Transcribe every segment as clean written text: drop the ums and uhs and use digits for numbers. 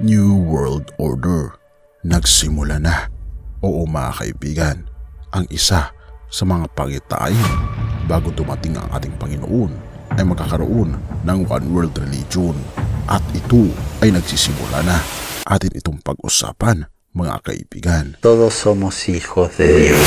New World Order. Nagsimula na. Oo mga kaibigan, ang isa sa mga pangitain bago dumating ang ating Panginoon ay magkakaroon ng One World Religion. At ito ay nagsisimula na. Atin itong pag-usapan mga kaibigan. Todos somos hijos de Dios.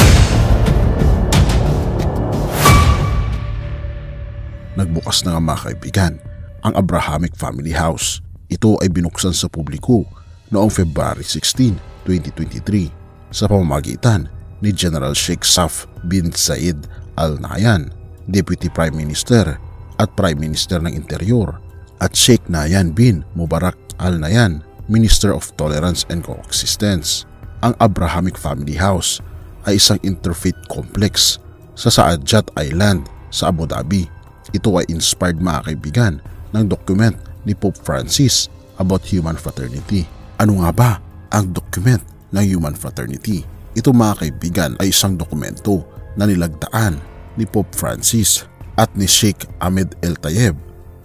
Nagbukas na nga mga kaibigan ang Abrahamic Family House. Ito ay binuksan sa publiko noong February 16, 2023 sa pamamagitan ni General Sheikh Saf bin Zayed Al Nahyan, Deputy Prime Minister at Prime Minister ng Interior, at Sheikh Nahyan bin Mubarak Al Nahyan, Minister of Tolerance and Coexistence. Ang Abrahamic Family House ay isang interfaith complex sa Saadiyat Island sa Abu Dhabi. Ito ay inspired mga kaibigan ng document ni Pope Francis about human fraternity. Ano nga ba ang document ng human fraternity? Ito mga kaibigan ay isang dokumento na nilagdaan ni Pope Francis at ni Sheikh Ahmed El Tayeb.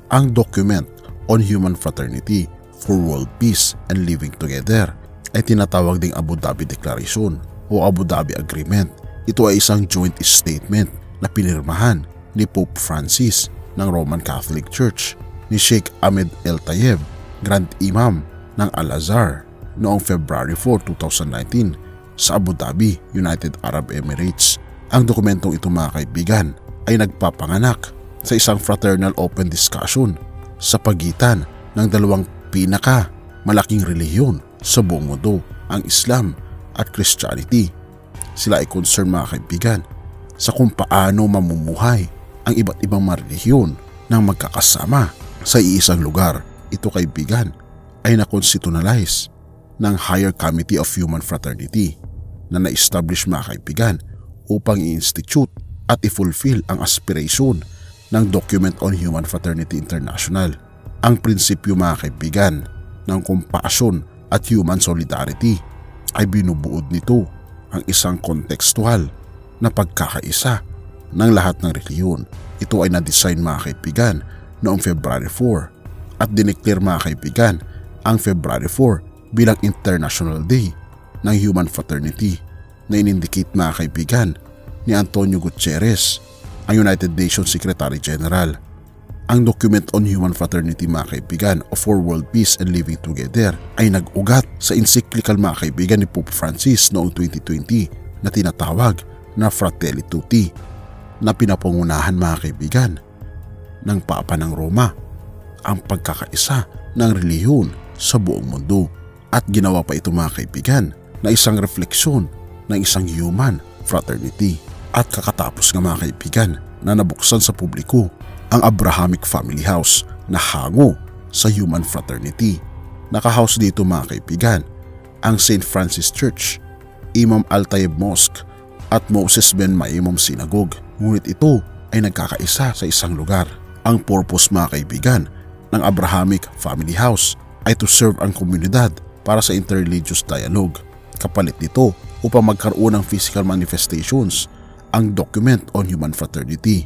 Ang document on human fraternity for world peace and living together ay tinatawag ding Abu Dhabi Declaration o Abu Dhabi Agreement. Ito ay isang joint statement na pinirmahan ni Pope Francis ng Roman Catholic Church, ni Sheikh Ahmed El Tayeb, Grand Imam ng Al-Azhar, noong February 4, 2019 sa Abu Dhabi, United Arab Emirates. Ang dokumentong ito mga kaibigan ay nagpapanganak sa isang fraternal open discussion sa pagitan ng dalawang malaking relihiyon sa buong mundo, ang Islam at Christianity. Sila ay concerned mga kaibigan sa kung paano mamumuhay ang iba't ibang mga relihiyon nang magkakasama sa iisang lugar. Ito kaibigan ay na-constitutionalize ng Higher Committee of Human Fraternity na na-establish mga kaibigan upang i-institute at i-fulfill ang aspiration ng Document on Human Fraternity International. Ang prinsipyo mga kaibigan ng compassion at human solidarity ay binubuod nito ang isang kontekstual na pagkakaisa ng lahat ng relihiyon. Ito ay na-design mga kaibigan noong February 4 at dineclare mga kaibigan ang February 4 bilang International Day ng Human Fraternity na in-indicate mga kaibigan ni Antonio Guterres, ang United Nations Secretary General. Ang Document on Human Fraternity mga kaibigan of for World Peace and Living Together ay nag-ugat sa encyclical mga kaibigan ni Pope Francis noong 2020 na tinatawag na Fratelli Tutti, na pinapangunahan mga kaibigan ng Papa ng Roma ang pagkakaisa ng relihiyon sa buong mundo. At ginawa pa ito mga kaibigan na isang refleksyon ng isang human fraternity. At kakatapos nga mga kaibigan na nabuksan sa publiko ang Abrahamic Family House na hango sa human fraternity. Nakahouse dito mga kaibigan ang St. Francis Church, Imam Al Tayeb Mosque at Moses Ben Maimon Synagogue. Ngunit ito ay nagkakaisa sa isang lugar. Ang purpose mga kaibigan ng Abrahamic Family House ay to serve ang komunidad para sa interreligious dialogue. Kapalit nito upang magkaroon ng physical manifestations ang Document on Human Fraternity.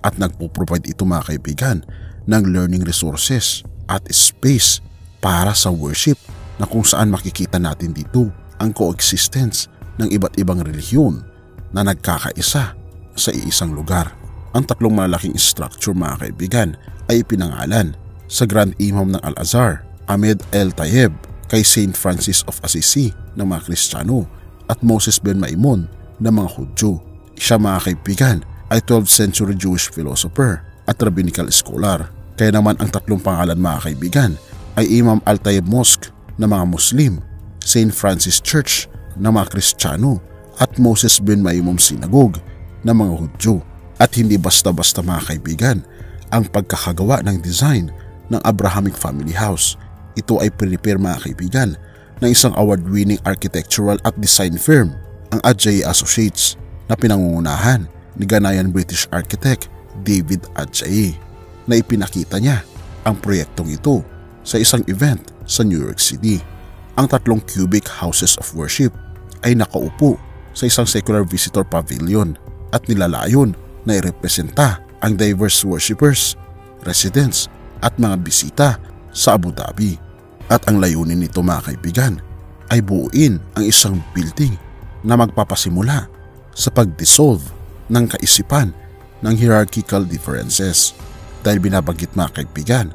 At nagpo-provide ito mga kaibigan ng learning resources at space para sa worship na kung saan makikita natin dito ang coexistence ng iba't ibang relihiyon na nagkakaisa sa iisang lugar. Ang tatlong malaking structure mga kaibigan ay pinangalan sa Grand Imam ng Al-Azhar, Ahmed El Tayeb, kay St. Francis of Assisi ng mga Kristiyano at Moses Ben Maimon ng mga Hudyo. Siya mga kaibigan ay 12th century Jewish philosopher at rabbinical scholar. Kaya naman ang tatlong pangalan mga kaibigan ay Imam Al Tayeb Mosque ng mga Muslim, St. Francis Church ng mga Kristiyano at Moses Ben Maimon Synagogue ng mga Hudyo. At hindi basta-basta mga kaibigan ang pagkakagawa ng design ng Abrahamic Family House. Ito ay prepare mga kaibigan ng isang award-winning architectural at design firm, ang Adjaye Associates, na pinangungunahan ni Ghanaian British architect David Adjaye, na ipinakita niya ang proyektong ito sa isang event sa New York City. Ang tatlong cubic houses of worship ay nakaupo sa isang secular visitor pavilion at nilalayon na irepresenta ang diverse worshippers, residents at mga bisita sa Abu Dhabi. At ang layunin nito mga kaibigan ay buuin ang isang building na magpapasimula sa pag-dissolve ng kaisipan ng hierarchical differences. Dahil binabanggit mga kaibigan,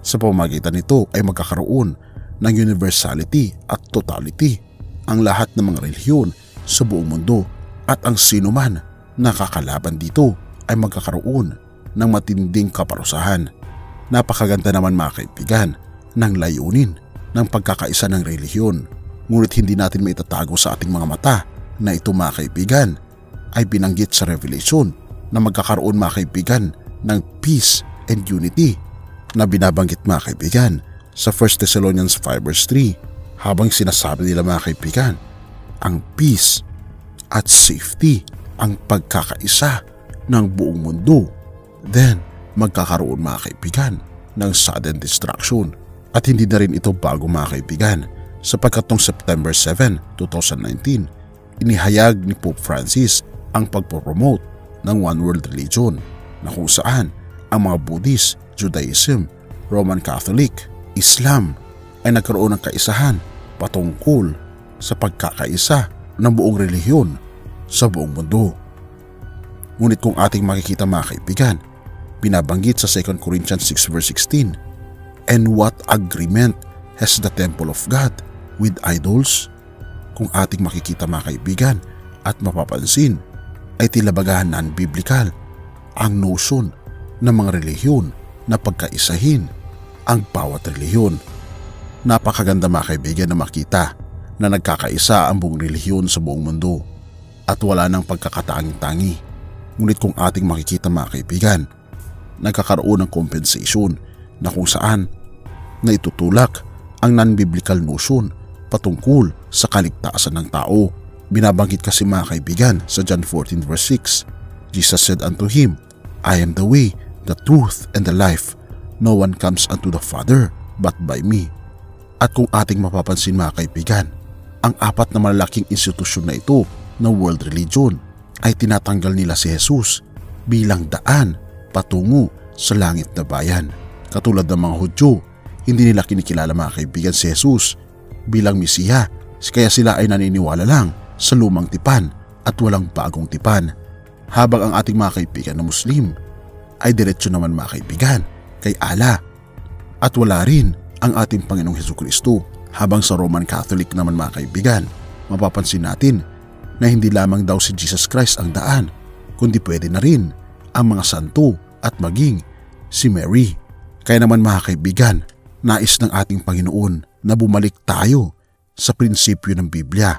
sa pamamagitan nito ay magkakaroon ng universality at totality ang lahat ng mga relihiyon sa buong mundo, at ang sino man na kakalaban dito ay magkakaroon ng matinding kaparusahan. Napakaganda naman mga kaibigan ng layunin ng pagkakaisa ng relihiyon, ngunit hindi natin maitatago sa ating mga mata na ito mga kaibigan ay binanggit sa Revelation na magkakaroon mga kaibigan ng peace and unity na binabanggit mga kaibigan sa 1 Thessalonians 5 verse 3, habang sinasabi nila mga kaibigan ang peace at safety, ang pagkakaisa ng buong mundo. Then magkakaroon mga kaibigan ng sudden destruction. At hindi na rin ito bago mga kaibigan, sapagkat noong September 7, 2019 inihayag ni Pope Francis ang pagpopromote ng One World Religion, na kung saan ang mga Buddhist, Judaism, Roman Catholic, Islam ay nagkaroon ng kaisahan patungkol sa pagkakaisa ng buong relihiyon sa buong mundo. Ngunit kung ating makikita mga kaibigan, binabanggit sa 2 Corinthians 6 verse 16, "And what agreement has the temple of God with idols?" Kung ating makikita mga kaibigan at mapapansin, ay tila bagahan non-biblical ang notion ng mga relihiyon na pagkaisahin ang bawat relihiyon. Napakaganda mga kaibigan na makita na nagkakaisa ang buong relihiyon sa buong mundo at wala nang pagkakatanging-tangi. Ngunit kung ating makikita mga kaibigan, nagkakaroon ng compensation na kung saan na itutulak ang non-biblical notion patungkol sa kaligtasan ng tao. Binabanggit kasi mga kaibigan sa John 14 verse 6, Jesus said unto him, "I am the way, the truth, and the life. No one comes unto the Father but by me." At kung ating mapapansin mga kaibigan, ang apat na malalaking institusyon na ito na world religion ay tinatanggal nila si Jesus bilang daan patungo sa langit na bayan. Katulad ng mga Hudyo, hindi nila kinikilala mga kaibigan si Jesus bilang Mesiya, kaya sila ay naniniwala lang sa lumang tipan at walang bagong tipan. Habang ang ating mga kaibigan na Muslim ay diretso naman mga kaibigan kay Allah, at wala rin ang ating Panginoong Hesukristo. Habang sa Roman Catholic naman mga kaibigan, mapapansin natin na hindi lamang daw si Jesus Christ ang daan, kundi pwede na rin ang mga santo at maging si Mary. Kaya naman mga kaibigan, nais ng ating Panginoon na bumalik tayo sa prinsipyo ng Biblia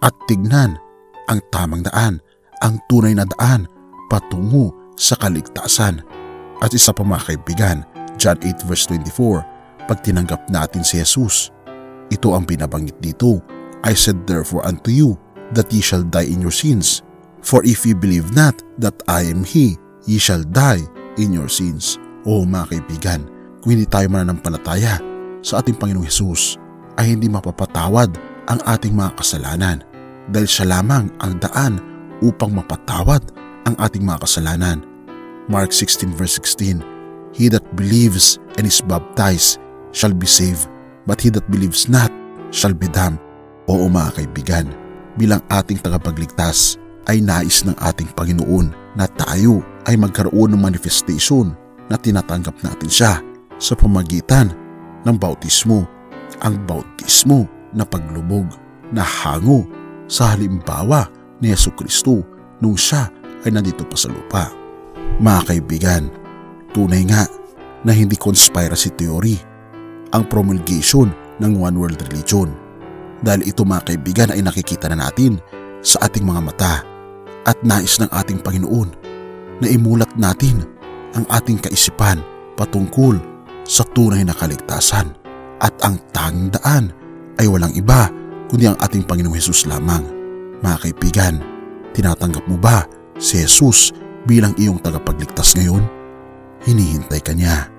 at tignan ang tamang daan, ang tunay na daan patungo sa kaligtasan. At isa pa mga kaibigan, John 8 verse 24, pag tinanggap natin si Jesus, ito ang binabanggit dito, "I said therefore unto you, that ye shall die in your sins. For if ye believe not that I am He, ye shall die in your sins." O mga kaibigan, kung hindi tayo mananampalataya sa ating Panginoong Hesus, ay hindi mapapatawad ang ating mga kasalanan, dahil siya lamang ang daan upang mapatawad ang ating mga kasalanan. Mark 16 verse 16, "He that believes and is baptized shall be saved, but he that believes not shall be damned." Oo mga kaibigan, bilang ating tagapagligtas ay nais ng ating Panginoon na tayo ay magkaroon ng manifestation na tinatanggap natin siya sa pamagitan ng bautismo. Ang bautismo na paglubog na hango sa halimbawa ni Hesukristo nung siya ay nandito pa sa lupa. Mga kaibigan, tunay nga na hindi conspiracy theory ang promulgation ng One World Religion, dahil ito mga kaibigan ay nakikita na natin sa ating mga mata, at nais ng ating Panginoon na imulat natin ang ating kaisipan patungkol sa tunay na kaligtasan, at ang tanging daan ay walang iba kundi ang ating Panginoong Hesus lamang. Mga kaibigan, tinatanggap mo ba si Jesus bilang iyong tagapagligtas ngayon? Hinihintay ka niya.